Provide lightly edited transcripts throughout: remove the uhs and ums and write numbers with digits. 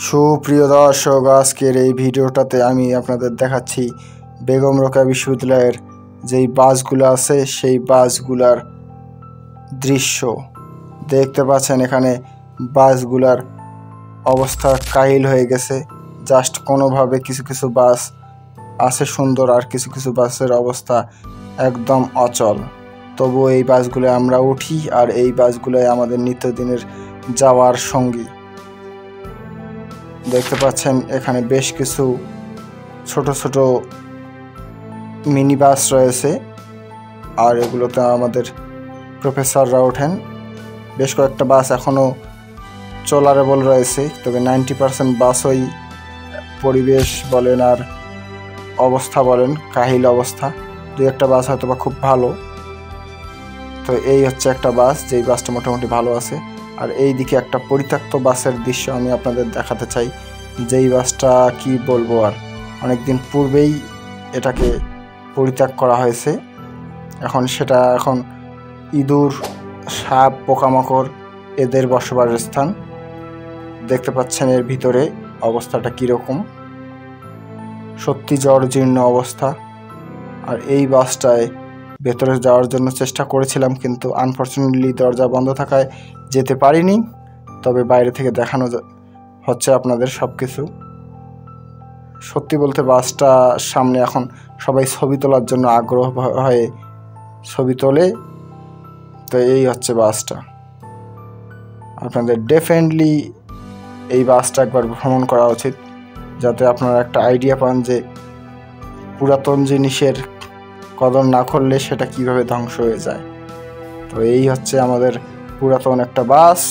সুপ্রিয় দর্শক, আজকের এই ভিডিওটাতে আমি আপনাদের দেখাচ্ছি বেগম রোকেয়া বিশ্ববিদ্যালয়ের যেই বাসগুলো আছে সেই বাসগুলার দৃশ্য দেখতে পাচ্ছেন। এখানে বাসগুলার অবস্থা কাহিল হয়ে গেছে। জাস্ট কোনোভাবে কিছু কিছু বাস আছে সুন্দর, আর কিছু কিছু বাসের অবস্থা একদম অচল। তবু এই বাসগুলোয় আমরা উঠি, আর এই বাসগুলোয় আমাদের নিত্যদিনের যাওয়ার সঙ্গী। দেখতে পাচ্ছেন এখানে বেশ কিছু ছোট ছোট মিনি বাস রয়েছে, আর এগুলোতে আমাদের প্রফেসররা ওঠেন। বেশ কয়েকটা বাস এখনও চলারেবল রয়েছে, তবে 90% বাসই পরিবেশ বলেন আর অবস্থা বলেন কাহিল অবস্থা। দুই একটা বাস হয়তো বা খুব ভালো। তো এই হচ্ছে একটা বাস, যেই বাসটা মোটামুটি ভালো আছে। আর এই দিকে একটা পরিত্যক্ত বাসের দৃশ্য আমি আপনাদের দেখাতে চাই। যেই বাসটা কি বলবো, আর অনেকদিন পূর্বেই এটাকে পরিত্যাগ করা হয়েছে। এখন ইঁদুর, সাপ, পোকামাকড় এদের বসবাসের স্থান। দেখতে পাচ্ছেন এর ভিতরে অবস্থাটা কীরকম, সত্যি জর্জীর্ণ অবস্থা। আর এই বাসটায় ভেতরে যাওয়ার জন্য চেষ্টা করেছিলাম, কিন্তু আনফর্চুনেটলি দরজা বন্ধ থাকায় যেতে পারিনি। তবে বাইরে থেকে দেখানো হচ্ছে আপনাদের সব কিছু। সত্যি বলতে বাসটা সামনে এখন সবাই ছবি তোলার জন্য আগ্রহ হয়ে ছবি তোলে। তো এই হচ্ছে বাসটা। আপনাদের ডেফিনেটলি এই বাসটা একবার ভ্রমণ করা উচিত, যাতে আপনারা একটা আইডিয়া পান যে পুরাতন জিনিসের কদর না করলে সেটা কিভাবে ধ্বংস হয়ে যায়। তো এই হচ্ছে আমাদের পুরাতন একটা বাস,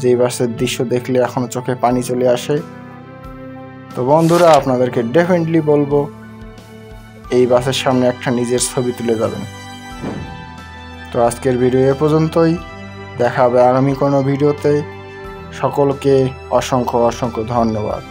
যেই বাসের দৃশ্য দেখলে এখনো চোখে পানি চলে আসে। তো বন্ধুরা, আপনাদেরকে ডেফিনেটলি বলবো এই বাসের সামনে একটা নিজের ছবি তুলে যাবেন। তো আজকের ভিডিও এ পর্যন্তই। দেখা হবে আগামী কোনো ভিডিওতে। সকলকে অসংখ্য অসংখ্য ধন্যবাদ।